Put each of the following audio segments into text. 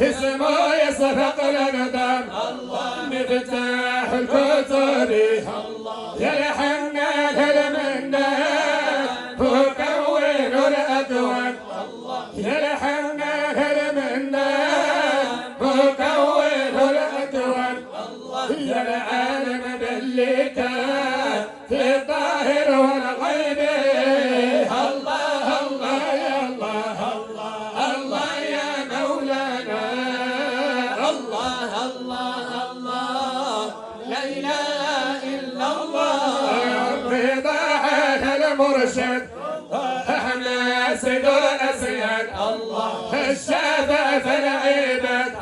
اسمه يصفق الأقدام مفتاح الكتب يلحمنا المنة وكون الأكوان يلحمنا المنة وكون الأكوان يا العالم باللي كان في الظاهر والغيب الله الله يا الله الله يا مولانا الله الله الله لا إله إلا الله رضاها المرشد احنا سيد الأسياد الشافع في العباد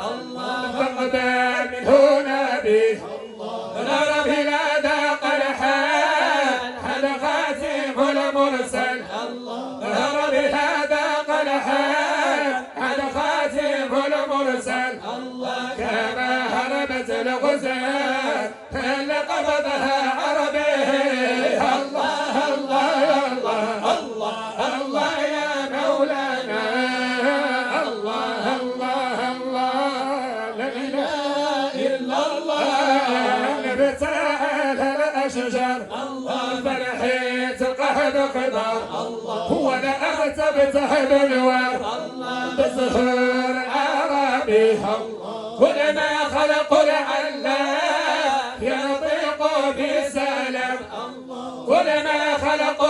فقدان من هنا به نرى بلاد قلحان هذا خاتم المرسل نرى بلاد قلحان هذا خاتم المرسل كما هربت الغزاة اللي قبضها عربي الله الله يا الله الله يا مولانا الله الله الله لا اله الا الله نبتال الاشجار فرحيت القهد قدر هو انا اغتبته بالنوار بزهور عربي كل ما خلقوا العلام ينطق بسلام كل ما خلقوا